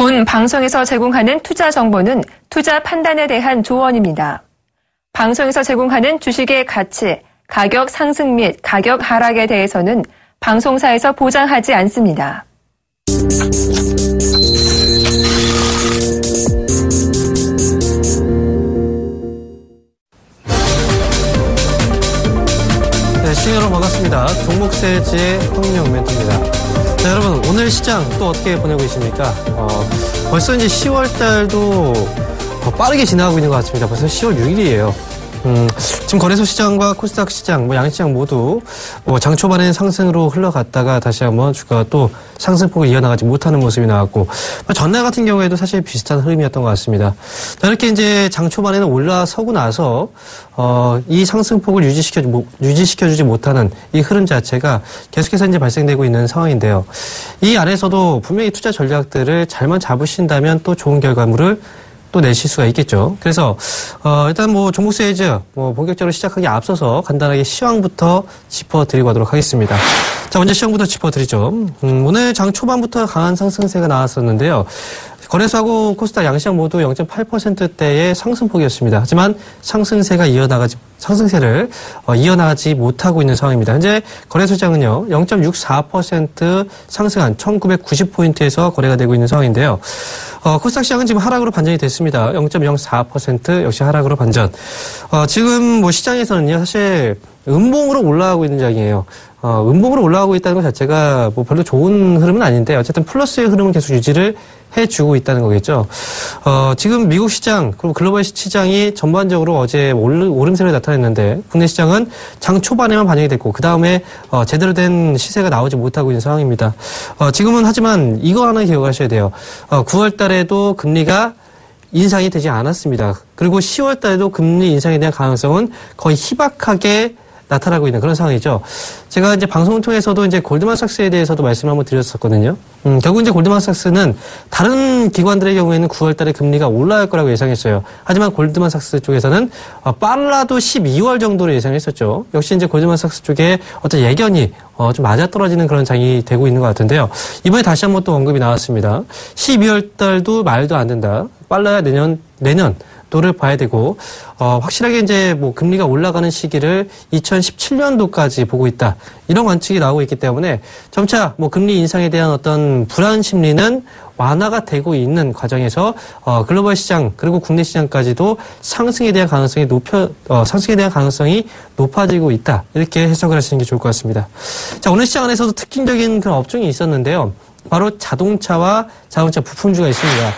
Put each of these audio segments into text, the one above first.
본 방송에서 제공하는 투자 정보는 투자 판단에 대한 조언입니다. 방송에서 제공하는 주식의 가치, 가격 상승 및 가격 하락에 대해서는 방송사에서 보장하지 않습니다. 네, 시청자 여러분 반갑습니다. 종목세지의 황민영 멘토입니다. 자, 여러분 오늘 시장 또 어떻게 보내고 계십니까? 벌써 이제 10월 달도 빠르게 지나가고 있는 것 같습니다. 벌써 10월 6일이에요. 지금 거래소 시장과 코스닥 시장, 양시장 모두 장 초반에는 상승으로 흘러갔다가 다시 한번 주가가 또 상승폭을 이어나가지 못하는 모습이 나왔고, 전날 같은 경우에도 사실 비슷한 흐름이었던 것 같습니다. 자, 이렇게 이제 장 초반에는 올라서고 나서 이 상승폭을 유지시켜주지 못하는 이 흐름 자체가 계속해서 이제 발생되고 있는 상황인데요. 이 안에서도 분명히 투자 전략들을 잘만 잡으신다면 또 좋은 결과물을 또 내실 수가 있겠죠. 그래서 일단 종목 세이즈 본격적으로 시작하기 앞서서 간단하게 시황부터 짚어드리고 하도록 하겠습니다. 자, 먼저 시황부터 짚어드리죠. 오늘 장 초반부터 강한 상승세가 나왔었는데요. 거래소하고 코스닥 양시장 모두 0.8%대의 상승폭이었습니다. 하지만 상승세를 이어나가지 못하고 있는 상황입니다. 현재 거래소장은요, 0.64% 상승한 1990포인트에서 거래가 되고 있는 상황인데요. 코스닥 시장은 지금 하락으로 반전이 됐습니다. 0.04% 역시 하락으로 반전. 지금 시장에서는요, 사실 음봉으로 올라가고 있는 장이에요. 음봉으로 올라가고 있다는 것 자체가 별로 좋은 흐름은 아닌데, 어쨌든 플러스의 흐름은 계속 유지를 해주고 있다는 거겠죠. 지금 미국 시장, 그리고 글로벌 시장이 전반적으로 어제 오름세를 나타냈는데, 국내 시장은 장 초반에만 반영이 됐고, 그 다음에 제대로 된 시세가 나오지 못하고 있는 상황입니다. 지금은 하지만 이거 하나 기억하셔야 돼요. 9월 달에도 금리가 인상이 되지 않았습니다. 그리고 10월 달에도 금리 인상에 대한 가능성은 거의 희박하게 나타나고 있는 그런 상황이죠. 제가 이제 방송을 통해서도 이제 골드만삭스에 대해서도 말씀을 한번 드렸었거든요. 결국 이제 골드만삭스는 다른 기관들의 경우에는 9월 달에 금리가 올라갈 거라고 예상했어요. 하지만 골드만삭스 쪽에서는 빨라도 12월 정도로 예상했었죠. 역시 이제 골드만삭스 쪽에 어떤 예견이 좀 맞아떨어지는 그런 장이 되고 있는 것 같은데요. 이번에 다시 한번 또 언급이 나왔습니다. 12월 달도 말도 안 된다. 빨라야 내년 도를 봐야 되고, 확실하게 이제 금리가 올라가는 시기를 2017년도까지 보고 있다. 이런 관측이 나오고 있기 때문에 점차 금리 인상에 대한 어떤 불안 심리는 완화가 되고 있는 과정에서 글로벌 시장 그리고 국내 시장까지도 상승에 대한 가능성이 높아지고 있다. 이렇게 해석을 하시는 게 좋을 것 같습니다. 자, 오늘 시장 안에서도 특징적인 그런 업종이 있었는데요. 바로 자동차와 자동차 부품주가 있습니다.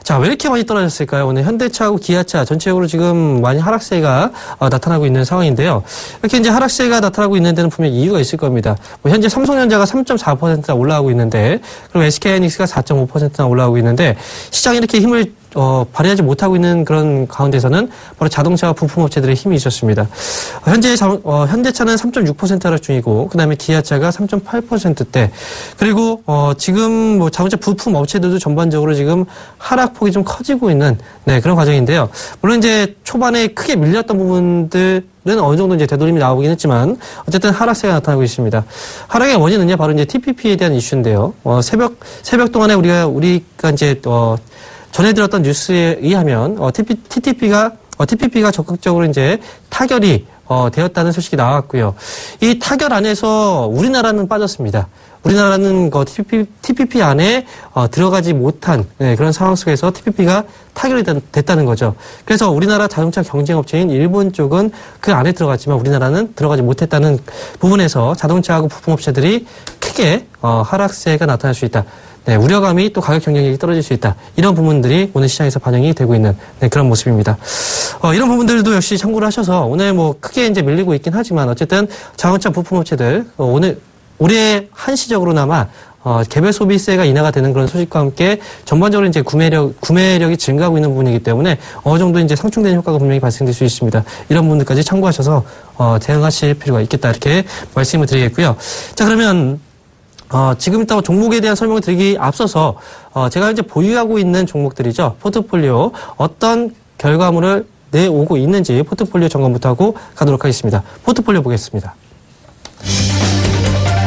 자, 왜 이렇게 많이 떨어졌을까요? 오늘 현대차하고 기아차 전체적으로 지금 많이 하락세가 나타나고 있는 상황인데요. 이렇게 이제 하락세가 나타나고 있는 데는 분명히 이유가 있을 겁니다. 현재 삼성전자가 3.4%나 올라가고 있는데, 그리고 SK하이닉스가 4.5%나 올라가고 있는데, 시장이 이렇게 힘을 발휘하지 못하고 있는 그런 가운데서는 바로 자동차와 부품업체들의 힘이 있었습니다. 현대차는 3.6% 하락 중이고, 그 다음에 기아차가 3.8%대, 그리고 지금 자동차 부품업체들도 전반적으로 지금 하락폭이 좀 커지고 있는 그런 과정인데요. 물론 이제 초반에 크게 밀렸던 부분들은 어느 정도 이제 되돌림이 나오긴 했지만 어쨌든 하락세가 나타나고 있습니다. 하락의 원인은요, 바로 이제 TPP에 대한 이슈인데요. 새벽 동안에 우리가 이제 전해드렸던 뉴스에 의하면 TPP가 적극적으로 이제 타결이 되었다는 소식이 나왔고요. 이 타결 안에서 우리나라는 빠졌습니다. 우리나라는 TPP 안에 들어가지 못한 그런 상황 속에서 TPP가 타결이 됐다는 거죠. 그래서 우리나라 자동차 경쟁업체인 일본 쪽은 그 안에 들어갔지만 우리나라는 들어가지 못했다는 부분에서 자동차하고 부품업체들이 크게 하락세가 나타날 수 있다. 우려감이 또 가격 경쟁력이 떨어질 수 있다. 이런 부분들이 오늘 시장에서 반영이 되고 있는 그런 모습입니다. 이런 부분들도 역시 참고를 하셔서 오늘 크게 이제 밀리고 있긴 하지만 어쨌든 자동차 부품업체들 올해 한시적으로나마 개별 소비세가 인하가 되는 그런 소식과 함께 전반적으로 이제 구매력이 증가하고 있는 부분이기 때문에 어느 정도 이제 상충되는 효과가 분명히 발생될 수 있습니다. 이런 부분들까지 참고하셔서 대응하실 필요가 있겠다 이렇게 말씀을 드리겠고요. 자, 그러면 지금 이따 종목에 대한 설명을 드리기 앞서서 제가 이제 보유하고 있는 종목들이죠. 포트폴리오 어떤 결과물을 내오고 있는지 포트폴리오 점검부터 하고 가도록 하겠습니다. 포트폴리오 보겠습니다.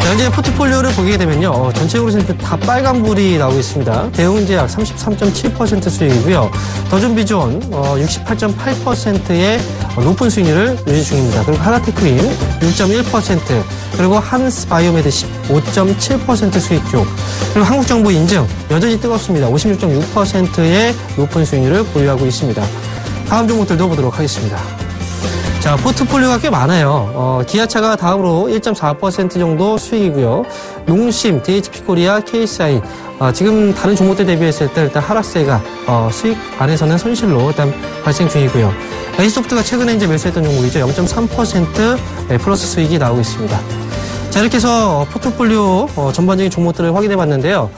자, 현재 포트폴리오를 보게 되면요. 전체적으로 다 빨간불이 나오고 있습니다. 대웅제약 33.7% 수익이고요. 더존비존 68.8%의 높은 수익률을 유지 중입니다. 그리고 하나테크인 6.1%, 그리고 한스바이오메드 15.7% 수익 중, 그리고 한국정보인증 여전히 뜨겁습니다. 56.6%의 높은 수익률을 보유하고 있습니다. 다음 종목들도 보도록 하겠습니다. 자, 포트폴리오가 꽤 많아요. 기아차가 다음으로 1.4% 정도 수익이고요. 농심, DHP코리아, KCI, 지금 다른 종목들 대비했을 때 일단 하락세가 수익 안에서는 손실로 일단 발생 중이고요. 에이소프트가 최근에 이제 매수했던 종목이죠. 0.3% 플러스 수익이 나오고 있습니다. 자, 이렇게 해서 포트폴리오 전반적인 종목들을 확인해 봤는데요.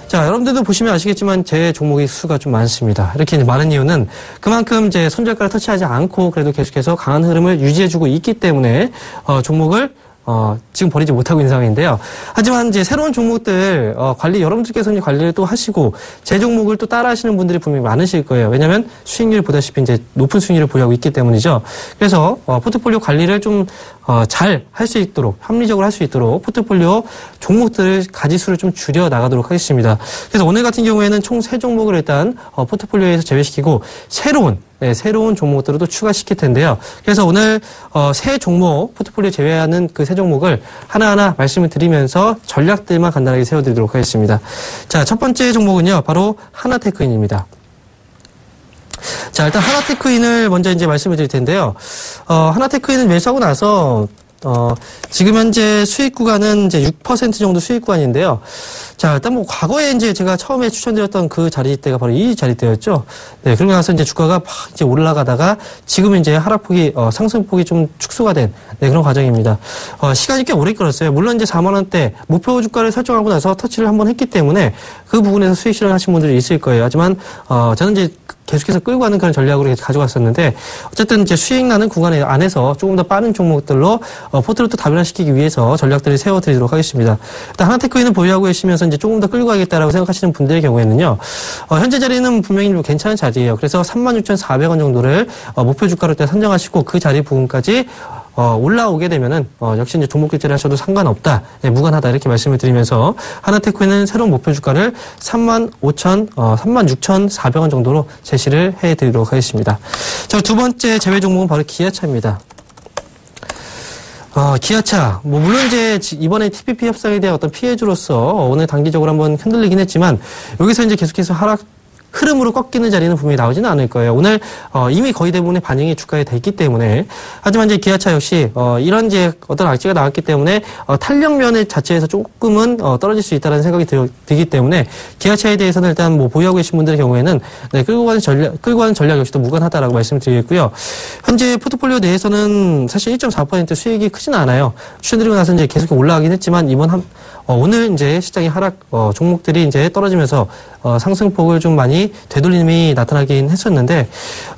자, 여러분들도 보시면 아시겠지만 제 종목의 수가 좀 많습니다. 이렇게 많은 이유는 그만큼 이제 손절가를 터치하지 않고 그래도 계속해서 강한 흐름을 유지해주고 있기 때문에 종목을 지금 버리지 못하고 있는 상황인데요. 하지만 이제 새로운 종목들 여러분들께서 이제 관리를 또 하시고 제 종목을 또 따라 하시는 분들이 분명히 많으실 거예요. 왜냐하면 수익률 보다시피 이제 높은 수익률을 보유하고 있기 때문이죠. 그래서 포트폴리오 관리를 좀 잘 할 수 있도록, 합리적으로 할 수 있도록 포트폴리오 종목들을 가지수를 좀 줄여 나가도록 하겠습니다. 그래서 오늘 같은 경우에는 총 3종목을 일단 포트폴리오에서 제외시키고 새로운 종목들을 또 추가시킬 텐데요. 그래서 오늘 새 종목 포트폴리오 제외하는 그 새 종목을 하나하나 말씀을 드리면서 전략들만 간단하게 세워드리도록 하겠습니다. 자, 첫 번째 종목은요, 바로 하나테크인입니다. 자, 일단 하나테크인을 먼저 이제 말씀을 드릴 텐데요. 하나테크인을 매수하고 나서 지금 현재 수익 구간은 이제 6% 정도 수익 구간인데요. 자, 일단 뭐 과거에 이제 제가 처음에 추천드렸던 그 자리대가 바로 이 자리대였죠. 네, 그러고 나서 이제 주가가 막 이제 올라가다가 지금 이제 하락폭이, 상승폭이 좀 축소가 된, 그런 과정입니다. 시간이 꽤 오래 끌었어요. 물론 이제 4만원대 목표 주가를 설정하고 나서 터치를 한번 했기 때문에 그 부분에서 수익 실현하신 분들이 있을 거예요. 하지만, 저는 이제 계속해서 끌고 가는 그런 전략으로 가져갔었는데, 어쨌든 이제 수익 나는 구간 안에서 조금 더 빠른 종목들로 포트를 또 다변화시키기 위해서 전략들을 세워드리도록 하겠습니다. 일단 하나테크인을 보유하고 계시면서 이제 조금 더 끌고 가겠다라고 생각하시는 분들의 경우에는요, 현재 자리는 분명히 좀 괜찮은 자리예요. 그래서 36,400원 정도를 목표 주가로 일단 선정하시고 그 자리 부분까지 올라오게 되면은 역시 이제 종목 교체를 하셔도 상관없다, 무관하다 이렇게 말씀을 드리면서 하나테크인은 새로운 목표 주가를 36,400원 정도로 제시를 해드리도록 하겠습니다. 자, 두 번째 제외 종목은 바로 기아차입니다. 기아차, 물론 이제 이번에 TPP 협상에 대한 어떤 피해주로서 오늘 단기적으로 한번 흔들리긴 했지만 여기서 이제 계속해서 흐름으로 꺾이는 자리는 분명히 나오지는 않을 거예요. 오늘 이미 거의 대부분의 반영이 주가에 됐기 때문에. 하지만 이제 기아차 역시 이런 이제 어떤 악재가 나왔기 때문에 탄력면 자체에서 조금은 떨어질 수 있다는 생각이 들기 때문에 기아차에 대해서는 일단 뭐 보유하고 계신 분들의 경우에는 끌고 가는 전략 역시도 무관하다라고 말씀드리겠고요. 현재 포트폴리오 내에서는 사실 1.4% 수익이 크지는 않아요. 추천드리고 나서 이제 계속 올라가긴 했지만 오늘 이제 시장의 하락 종목들이 이제 떨어지면서 상승폭을 좀 많이 되돌림이 나타나긴 했었는데,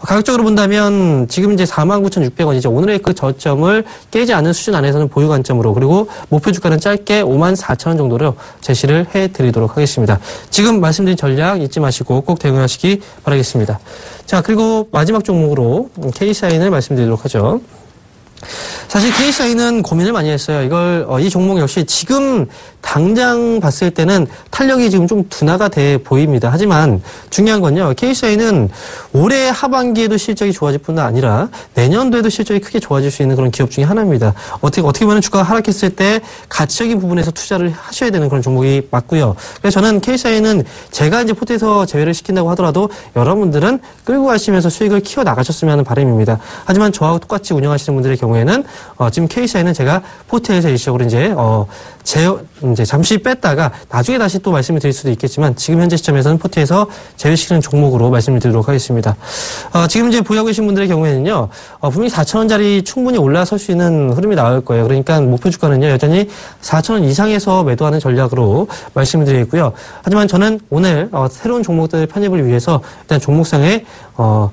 가격적으로 본다면 지금 이제 49,600원이죠. 오늘의 그 저점을 깨지 않는 수준 안에서는 보유 관점으로, 그리고 목표 주가는 짧게 54,000원 정도로 제시를 해드리도록 하겠습니다. 지금 말씀드린 전략 잊지 마시고 꼭 대응하시기 바라겠습니다. 자, 그리고 마지막 종목으로 KCIN을 말씀드리도록 하죠. 사실 KCI는 고민을 많이 했어요. 이 종목 역시 지금 당장 봤을 때는 탄력이 지금 좀 둔화가 돼 보입니다. 하지만 중요한 건요, KCI는 올해 하반기에도 실적이 좋아질 뿐만 아니라 내년도에도 실적이 크게 좋아질 수 있는 그런 기업 중에 하나입니다. 어떻게 보면 주가가 하락했을 때 가치적인 부분에서 투자를 하셔야 되는 그런 종목이 맞고요. 그래서 저는 KCI는 제가 이제 포트에서 제외를 시킨다고 하더라도 여러분들은 끌고 가시면서 수익을 키워 나가셨으면 하는 바람입니다. 하지만 저하고 똑같이 운영하시는 분들의 경우에는 지금 KCI는 제가 포트에서 일시적으로 이제 잠시 뺐다가 나중에 다시 또 말씀을 드릴 수도 있겠지만 지금 현재 시점에서는 포트에서 제외시키는 종목으로 말씀을 드리도록 하겠습니다. 지금 이제 보유하고 계신 분들의 경우에는요, 분명히 4,000원짜리 충분히 올라설 수 있는 흐름이 나올 거예요. 그러니까 목표 주가는요, 여전히 4,000원 이상에서 매도하는 전략으로 말씀을 드리겠고요. 하지만 저는 오늘 새로운 종목들 편입을 위해서 일단 종목상의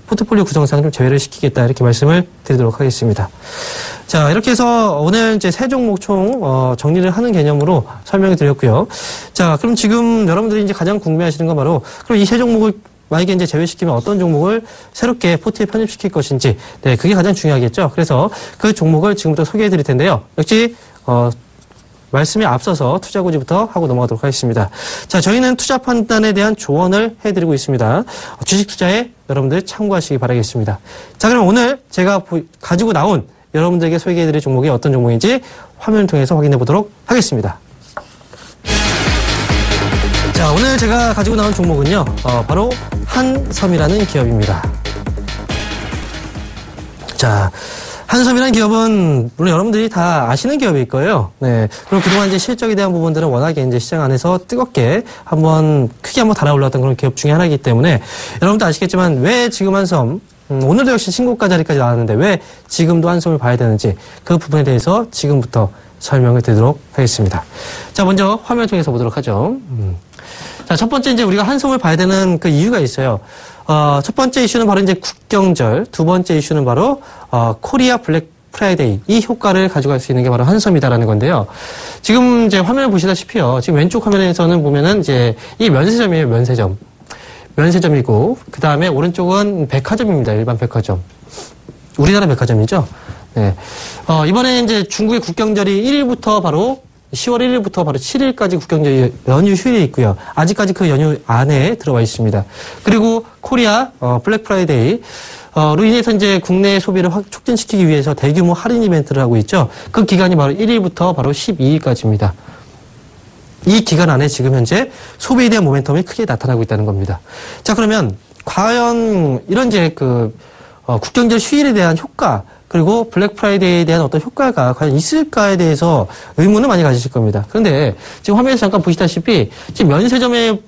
포트폴리오 구성상 좀 제외를 시키겠다 이렇게 말씀을 드리도록 하겠습니다. 자, 이렇게 해서 오늘 이제 세 종목 총 정리를 하는 개념으로 설명을 드렸고요. 자, 그럼 지금 여러분들이 이제 가장 궁금해하시는 건 바로 그럼 이 세 종목을 만약에 이제 제외시키면 어떤 종목을 새롭게 포트에 편입시킬 것인지, 그게 가장 중요하겠죠. 그래서 그 종목을 지금부터 소개해 드릴 텐데요. 역시 말씀에 앞서서 투자 고지부터 하고 넘어가도록 하겠습니다. 자, 저희는 투자 판단에 대한 조언을 해드리고 있습니다. 주식 투자에 여러분들 참고하시기 바라겠습니다. 자, 그럼 오늘 제가 가지고 나온 여러분들에게 소개해드릴 종목이 어떤 종목인지 화면을 통해서 확인해 보도록 하겠습니다. 자, 오늘 제가 가지고 나온 종목은요, 바로 한섬이라는 기업입니다. 자, 한섬이라는 기업은 물론 여러분들이 다 아시는 기업일 거예요. 네. 그리고 그동안 이제 실적에 대한 부분들은 워낙에 이제 시장 안에서 뜨겁게 크게 한번 달아올랐던 그런 기업 중에 하나이기 때문에 여러분도 아시겠지만 왜 지금 한섬, 오늘도 역시 신고가 자리까지 나왔는데 왜 지금도 한섬을 봐야 되는지 그 부분에 대해서 지금부터 설명을 드리도록 하겠습니다. 자, 먼저 화면을 통해서 보도록 하죠. 자, 첫 번째 이제 우리가 한섬을 봐야 되는 그 이유가 있어요. 첫 번째 이슈는 바로 이제 국경절, 두 번째 이슈는 바로 코리아 블랙 프라이데이, 이 효과를 가져갈 수 있는 게 바로 한섬이다라는 건데요. 지금 이제 화면을 보시다시피요. 지금 왼쪽 화면에서는 보면은 이제 이 면세점이에요, 면세점. 면세점이고, 그 다음에 오른쪽은 백화점입니다, 일반 백화점. 우리나라 백화점이죠. 네. 이번에 이제 중국의 국경절이 1일부터 바로 10월 1일부터 바로 7일까지 국경절 연휴 휴일이 있고요. 아직까지 그 연휴 안에 들어와 있습니다. 그리고 코리아 블랙 프라이데이 로 인해서 이제 국내 소비를 촉진시키기 위해서 대규모 할인 이벤트를 하고 있죠. 그 기간이 바로 1일부터 바로 12일까지입니다. 이 기간 안에 지금 현재 소비에 대한 모멘텀이 크게 나타나고 있다는 겁니다. 자, 그러면 과연 이런 이제 국경절 휴일에 대한 효과, 그리고 블랙 프라이데이에 대한 어떤 효과가 과연 있을까에 대해서 의문을 많이 가지실 겁니다. 그런데 지금 화면에서 잠깐 보시다시피 지금 면세점에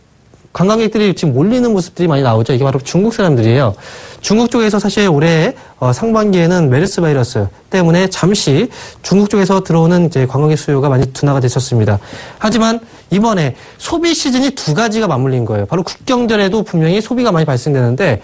관광객들이 지금 몰리는 모습들이 많이 나오죠. 이게 바로 중국 사람들이에요. 중국 쪽에서 사실 올해 상반기에는 메르스 바이러스 때문에 잠시 중국 쪽에서 들어오는 이제 관광객 수요가 많이 둔화가 됐었습니다. 하지만 이번에 소비 시즌이 두 가지가 맞물린 거예요. 바로 국경절에도 분명히 소비가 많이 발생되는데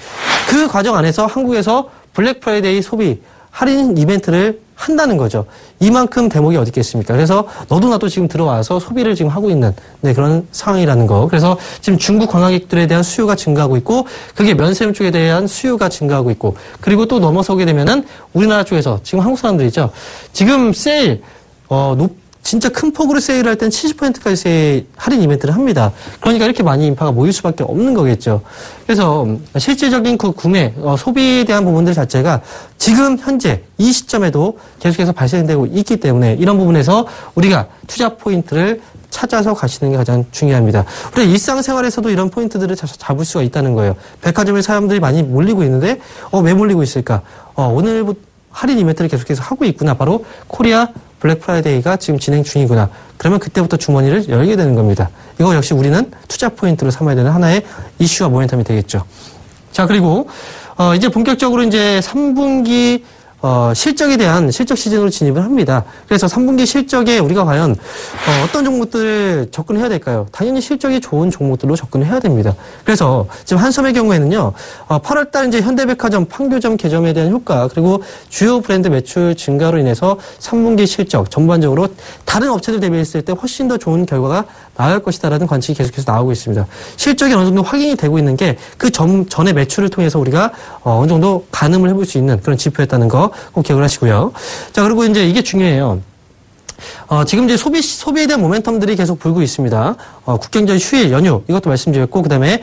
그 과정 안에서 한국에서 블랙 프라이데이 소비 할인 이벤트를 한다는 거죠. 이만큼 대목이 어디 있겠습니까? 그래서 너도 나도 지금 들어와서 소비를 지금 하고 있는 그런 상황이라는 거. 그래서 지금 중국 관광객들에 대한 수요가 증가하고 있고 그게 면세점 쪽에 대한 수요가 증가하고 있고 그리고 또 넘어서게 되면은 우리나라 쪽에서 지금 한국 사람들이죠. 지금 세일 진짜 큰 폭으로 세일을 할 때는 70%까지 세일 할인 이벤트를 합니다. 그러니까 이렇게 많이 인파가 모일 수밖에 없는 거겠죠. 그래서 실질적인 그 구매, 소비에 대한 부분들 자체가 지금 현재 이 시점에도 계속해서 발생되고 있기 때문에 이런 부분에서 우리가 투자 포인트를 찾아서 가시는 게 가장 중요합니다. 우리가 일상생활에서도 이런 포인트들을 잡을 수가 있다는 거예요. 백화점에 사람들이 많이 몰리고 있는데 왜 몰리고 있을까? 오늘부터 할인 이벤트를 계속해서 하고 있구나. 바로 코리아 블랙 프라이데이가 지금 진행 중이구나. 그러면 그때부터 주머니를 열게 되는 겁니다. 이거 역시 우리는 투자 포인트로 삼아야 되는 하나의 이슈와 모멘텀이 되겠죠. 자, 그리고 이제 본격적으로 이제 3분기 실적에 대한 실적 시즌으로 진입을 합니다. 그래서 3분기 실적에 우리가 과연 어떤 종목들을 접근해야 될까요? 당연히 실적이 좋은 종목들로 접근을 해야 됩니다. 그래서 지금 한섬의 경우에는요, 8월달 이제 현대백화점, 판교점 개점에 대한 효과, 그리고 주요 브랜드 매출 증가로 인해서 3분기 실적 전반적으로 다른 업체들 대비했을 때 훨씬 더 좋은 결과가 나올 것이다라는 관측이 계속해서 나오고 있습니다. 실적이 어느 정도 확인이 되고 있는 게 그 전의 매출을 통해서 우리가 어느 정도 가늠을 해볼 수 있는 그런 지표였다는 거 꼭 기억을 하시고요. 자, 그리고 이제 이게 중요해요. 지금 이제 소비에 대한 모멘텀들이 계속 불고 있습니다. 국경절 휴일, 연휴, 이것도 말씀드렸고, 그 다음에,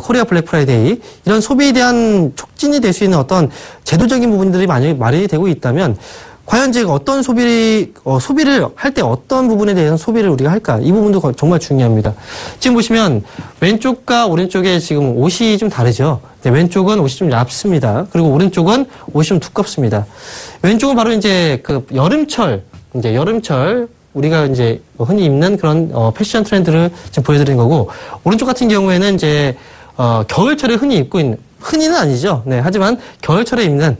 코리아 블랙 프라이데이, 이런 소비에 대한 촉진이 될 수 있는 어떤 제도적인 부분들이 많이 마련이 되고 있다면, 과연 제가 어떤 소비를 할 때 어떤 부분에 대해서 소비를 우리가 할까? 이 부분도 정말 중요합니다. 지금 보시면 왼쪽과 오른쪽에 지금 옷이 좀 다르죠? 네, 왼쪽은 옷이 좀 얇습니다. 그리고 오른쪽은 옷이 좀 두껍습니다. 왼쪽은 바로 이제 여름철 우리가 이제 흔히 입는 그런 패션 트렌드를 지금 보여드린 거고, 오른쪽 같은 경우에는 이제 겨울철에 흔히는 아니죠. 네, 하지만 겨울철에 입는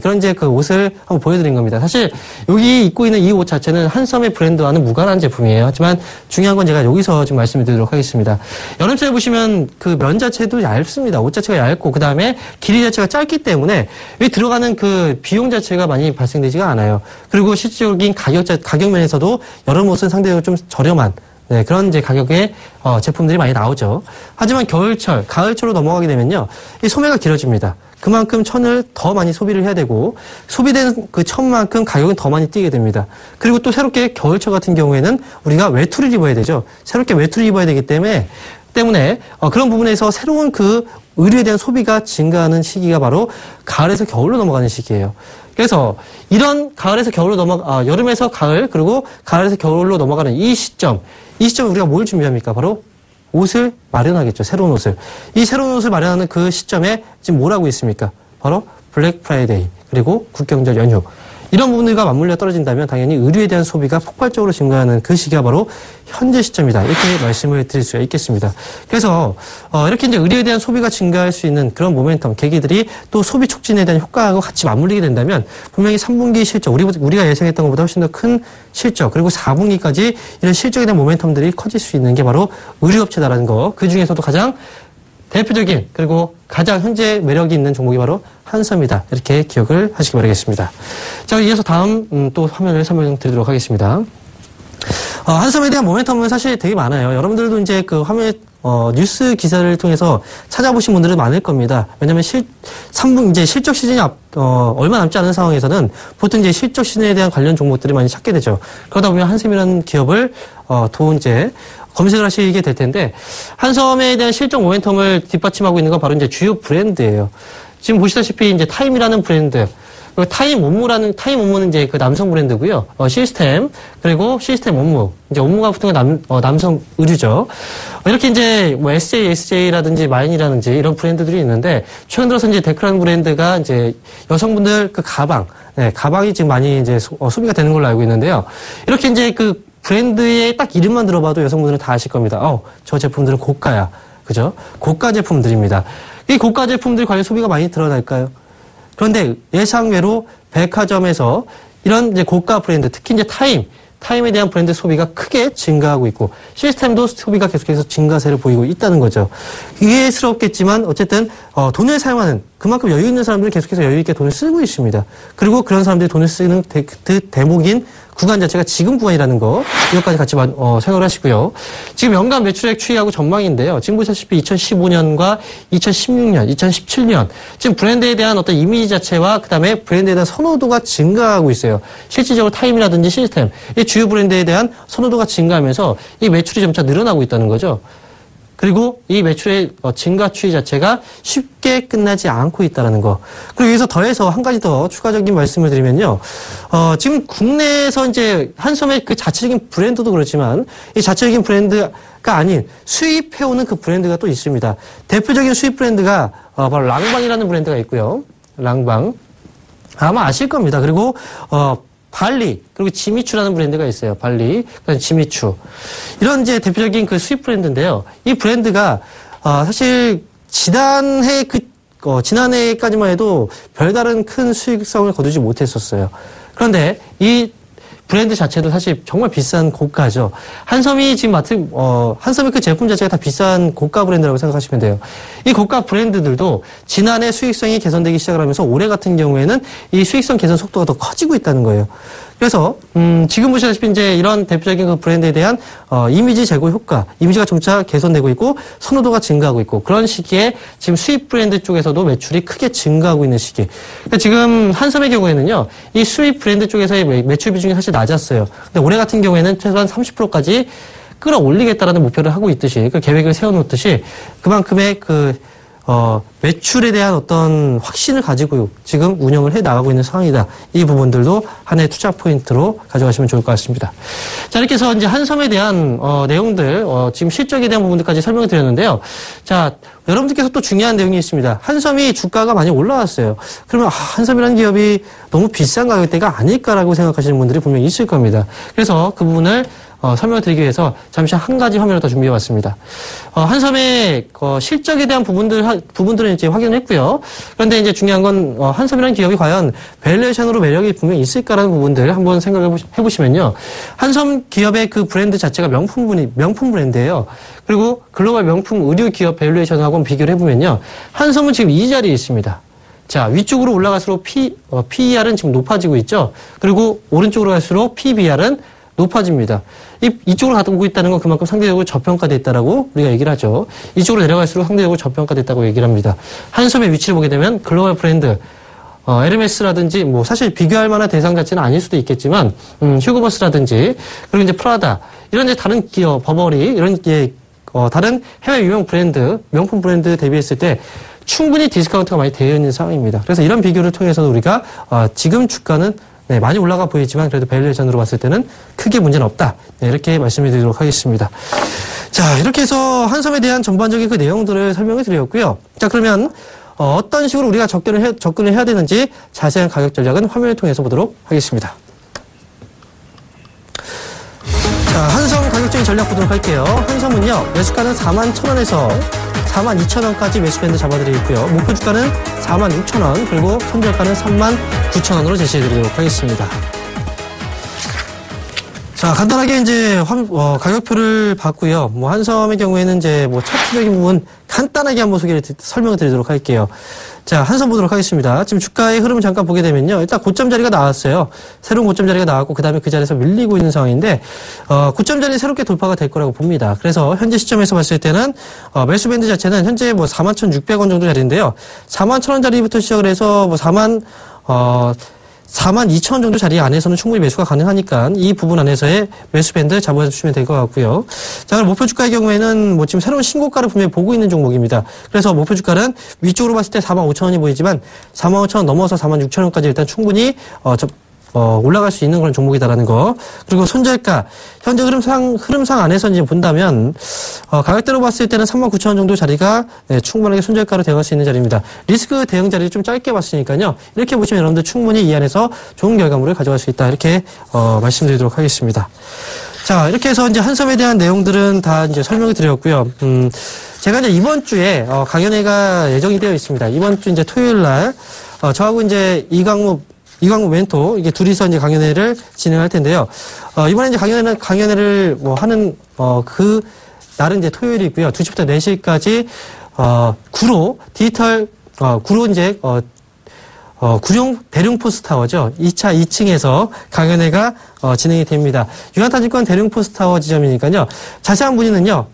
그런 이제 그 옷을 한번 보여드린 겁니다. 사실 여기 입고 있는 이 옷 자체는 한섬의 브랜드와는 무관한 제품이에요. 하지만 중요한 건 제가 여기서 좀 말씀을 드리도록 하겠습니다. 여름철에 보시면 그 면 자체도 얇습니다. 옷 자체가 얇고 그 다음에 길이 자체가 짧기 때문에 여기 들어가는 그 비용 자체가 많이 발생되지가 않아요. 그리고 실질적인 가격 면에서도 여름 옷은 상대적으로 좀 저렴한 그런 이제 가격의 제품들이 많이 나오죠. 하지만 겨울철, 가을철로 넘어가게 되면요, 이 소매가 길어집니다. 그만큼 천을 더 많이 소비를 해야 되고 소비된 그 천만큼 가격은 더 많이 뛰게 됩니다. 그리고 또 새롭게 겨울철 같은 경우에는 우리가 외투를 입어야 되죠. 새롭게 외투를 입어야 되기 때문에 그런 부분에서 새로운 그 의류에 대한 소비가 증가하는 시기가 바로 가을에서 겨울로 넘어가는 시기예요. 그래서 이런 가을에서 겨울로 여름에서 가을 그리고 가을에서 겨울로 넘어가는 이 시점 우리가 뭘 준비합니까? 바로 옷을 마련하겠죠. 새로운 옷을. 이 새로운 옷을 마련하는 그 시점에 지금 뭘 하고 있습니까? 바로 블랙 프라이데이 그리고 국경절 연휴. 이런 부분들과 맞물려 떨어진다면 당연히 의류에 대한 소비가 폭발적으로 증가하는 그 시기가 바로 현재 시점이다. 이렇게 말씀을 드릴 수가 있겠습니다. 그래서 이렇게 이제 의류에 대한 소비가 증가할 수 있는 그런 모멘텀, 계기들이 또 소비 촉진에 대한 효과하고 같이 맞물리게 된다면 분명히 3분기 실적, 우리가 예상했던 것보다 훨씬 더 큰 실적, 그리고 4분기까지 이런 실적에 대한 모멘텀들이 커질 수 있는 게 바로 의류업체다라는 거. 그 중에서도 가장 대표적인 그리고 가장 현재 매력이 있는 종목이 바로 한섬이다. 이렇게 기억을 하시기 바라겠습니다. 자, 이어서 다음 또 화면을 설명드리도록 하겠습니다. 한섬에 대한 모멘텀은 사실 되게 많아요. 여러분들도 이제 그 화면에 뉴스 기사를 통해서 찾아보신 분들은 많을 겁니다. 왜냐면 3분 이제 실적 시즌이 얼마 남지 않은 상황에서는 보통 이제 실적 시즌에 대한 관련 종목들을 많이 찾게 되죠. 그러다 보면 한섬이라는 기업을 또 이제 검색을 하시게 될 텐데, 한섬에 대한 실적 모멘텀을 뒷받침하고 있는 건 바로 이제 주요 브랜드예요. 지금 보시다시피 이제 타임이라는 브랜드, 그리고 타임 온무는 이제 그 남성 브랜드고요. 시스템, 그리고 시스템 온무. 이제 온무가 보통 남성 의류죠. 이렇게 이제 뭐 SJ라든지 마인이라든지 이런 브랜드들이 있는데, 최근 들어서 이제 데크라는 브랜드가 이제 여성분들 그 가방이 지금 많이 이제 소비가 되는 걸로 알고 있는데요. 이렇게 이제 그 브랜드의 딱 이름만 들어봐도 여성분들은 다 아실 겁니다. 저 제품들은 고가야. 그죠? 고가 제품들입니다. 이 고가 제품들이 과연 소비가 많이 드러날까요? 그런데 예상외로 백화점에서 이런 이제 고가 브랜드, 특히 이제 타임에 대한 브랜드 소비가 크게 증가하고 있고, 시스템도 소비가 계속해서 증가세를 보이고 있다는 거죠. 이해스럽겠지만 어쨌든 돈을 사용하는, 그만큼 여유 있는 사람들은 계속해서 여유 있게 돈을 쓰고 있습니다. 그리고 그런 사람들이 돈을 쓰는 대목인 구간 자체가 지금 구간이라는 거, 이것까지 같이 생각을 하시고요. 지금 연간 매출액 추이하고 전망인데요. 지금 보시다시피 2015년과 2016년, 2017년 지금 브랜드에 대한 어떤 이미지 자체와 그다음에 브랜드에 대한 선호도가 증가하고 있어요. 실질적으로 타임이라든지 시스템, 이 주요 브랜드에 대한 선호도가 증가하면서 이 매출이 점차 늘어나고 있다는 거죠. 그리고 이 매출의 증가 추이 자체가 쉽게 끝나지 않고 있다는 거. 그리고 여기서 더해서 한 가지 더 추가적인 말씀을 드리면요. 지금 국내에서 이제 한섬의 그 자체적인 브랜드도 그렇지만 이 자체적인 브랜드가 아닌 수입해오는 그 브랜드가 또 있습니다. 대표적인 수입 브랜드가 바로 랑방이라는 브랜드가 있고요. 랑방. 아마 아실 겁니다. 그리고 발리, 그리고 지미추라는 브랜드가 있어요. 발리, 그다음에 지미추. 이런 이제 대표적인 그 수입 브랜드인데요. 이 브랜드가, 사실, 지난해까지만 해도 별다른 큰 수익성을 거두지 못했었어요. 그런데 이 브랜드 자체도 사실 정말 비싼 고가죠. 한섬이 지금 한섬이 그 제품 자체가 다 비싼 고가 브랜드라고 생각하시면 돼요. 이 고가 브랜드들도 지난해 수익성이 개선되기 시작을 하면서 올해 같은 경우에는 이 수익성 개선 속도가 더 커지고 있다는 거예요. 그래서 지금 보시다시피 이제 이런 대표적인 그 브랜드에 대한 이미지 제고 효과, 이미지가 점차 개선되고 있고 선호도가 증가하고 있고, 그런 시기에 지금 수입 브랜드 쪽에서도 매출이 크게 증가하고 있는 시기. 그러니까 지금 한섬의 경우에는요, 이 수입 브랜드 쪽에서의 매출 비중이 사실 낮았어요. 근데 올해 같은 경우에는 최소한 30%까지 끌어올리겠다라는 목표를 하고 있듯이, 그 계획을 세워놓듯이 그만큼의 매출에 대한 어떤 확신을 가지고 지금 운영을 해 나가고 있는 상황이다. 이 부분들도 하나의 투자 포인트로 가져가시면 좋을 것 같습니다. 자, 이렇게 해서 이제 한섬에 대한 내용들, 지금 실적에 대한 부분들까지 설명을 드렸는데요. 자, 여러분들께서 또 중요한 내용이 있습니다. 한섬이 주가가 많이 올라왔어요. 그러면 한섬이라는 기업이 너무 비싼 가격대가 아닐까라고 생각하시는 분들이 분명히 있을 겁니다. 그래서 그 부분을 설명을 드리기 위해서 잠시 한 가지 화면을 더 준비해 왔습니다. 한섬의 실적에 대한 부분들은 이제 확인을 했고요. 그런데 이제 중요한 건 한섬이라는 기업이 과연 밸류에이션으로 매력이 분명히 있을까라는 부분들 한번 생각해 보시면요. 한섬 기업의 그 브랜드 자체가 명품 브랜드예요. 그리고 글로벌 명품 의류 기업 밸류에이션하고 비교를 해보면요. 한섬은 지금 이 자리에 있습니다. 자, 위쪽으로 올라갈수록 PER은 지금 높아지고 있죠. 그리고 오른쪽으로 갈수록 PBR은 높아집니다. 이쪽으로 가고 있다는 건 그만큼 상대적으로 저평가됐다라고 우리가 얘기를 하죠. 이쪽으로 내려갈수록 상대적으로 저평가됐다고 얘기를 합니다. 한섬의 위치를 보게 되면 글로벌 브랜드, 에르메스라든지 뭐 사실 비교할 만한 대상 자체는 아닐 수도 있겠지만 휴고버스라든지 그리고 이제 프라다 이런 이제 다른 기업, 버버리 이런 다른 해외 유명 브랜드, 명품 브랜드 대비했을 때 충분히 디스카운트가 많이 되어 있는 상황입니다. 그래서 이런 비교를 통해서도 우리가 지금 주가는 많이 올라가 보이지만 그래도 밸류에이션으로 봤을 때는 크게 문제는 없다. 이렇게 말씀을 드리도록 하겠습니다. 자, 이렇게 해서 한섬에 대한 전반적인 그 내용들을 설명을 드렸고요. 자, 그러면 어떤 식으로 우리가 접근을 해야 되는지 자세한 가격 전략은 화면을 통해서 보도록 하겠습니다. 자, 한섬 가격적인 전략 보도록 할게요. 한섬은요, 매수가는 41,000원에서 42,000원까지 매수밴드 잡아드리고 있고요. 목표 주가는 46,000원, 그리고 손절가는 39,000원으로 제시해드리도록 하겠습니다. 자, 간단하게 이제 가격표를 봤고요. 뭐 한섬의 경우에는 이제 뭐 차트적인 부분 간단하게 한번 설명을 드리도록 할게요. 자, 한섬 보도록 하겠습니다. 지금 주가의 흐름을 잠깐 보게 되면요. 일단 고점 자리가 나왔어요. 새로운 고점 자리가 나왔고 그다음에 그 자리에서 밀리고 있는 상황인데 고점 자리 새롭게 돌파가 될 거라고 봅니다. 그래서 현재 시점에서 봤을 때는 매수 밴드 자체는 현재 뭐 41,600원 정도 자리인데요. 41,000원 자리부터 시작을 해서 뭐 42,000원 정도 자리 안에서는 충분히 매수가 가능하니까 이 부분 안에서의 매수 밴드 잡아주시면 될 것 같고요. 자, 그럼 목표 주가의 경우에는 뭐 지금 새로운 신고가를 분명히 보고 있는 종목입니다. 그래서 목표 주가는 위쪽으로 봤을 때 45,000원이 보이지만 45,000원 넘어서 46,000원까지 일단 충분히 올라갈 수 있는 그런 종목이다라는 거. 그리고 손절가 현재 흐름상 안에서 이제 본다면 가격대로 봤을 때는 39,000원 정도 자리가 충분하게 손절가로 되어갈 수 있는 자리입니다. 리스크 대응 자리를 좀 짧게 봤으니까요. 이렇게 보시면 여러분들 충분히 이 안에서 좋은 결과물을 가져갈 수 있다. 이렇게 말씀드리도록 하겠습니다. 자, 이렇게 해서 이제 한섬에 대한 내용들은 다 이제 설명을 드렸고요. 제가 이제 이번 주에 강연회가 예정이 되어 있습니다. 이번 주 이제 토요일 날 저하고 이제 이광무 멘토, 이게 둘이서 이제 강연회를 진행할 텐데요. 이번에 이제 강연회를 뭐 하는, 그 날은 이제 토요일이고요. 2시부터 4시까지, 구로, 구로 이제, 구룡 대룡포스타워죠. 2차 2층에서 강연회가, 진행이 됩니다. 유한타증권 대룡포스타워 지점이니까요. 자세한 문의는요,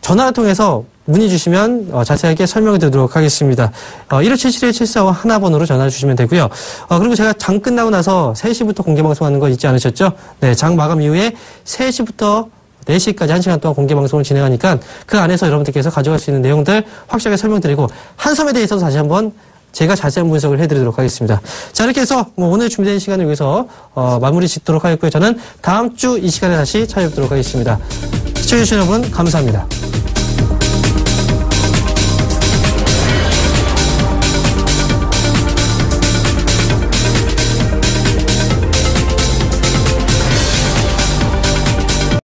전화를 통해서 문의 주시면 자세하게 설명을 드리도록 하겠습니다. 1577-7451 하나번호로 전화 주시면 되고요. 그리고 제가 장 끝나고 나서 3시부터 공개방송하는 거 잊지 않으셨죠? 네, 장 마감 이후에 3시부터 4시까지 1시간 동안 공개방송을 진행하니까 그 안에서 여러분들께서 가져갈 수 있는 내용들 확실하게 설명드리고 한섬에 대해서도 다시 한번 제가 자세한 분석을 해드리도록 하겠습니다. 자, 이렇게 해서 뭐 오늘 준비된 시간을 위해서 마무리 짓도록 하겠고요. 저는 다음 주 이 시간에 다시 찾아뵙도록 하겠습니다. 시청해주신 여러분 감사합니다.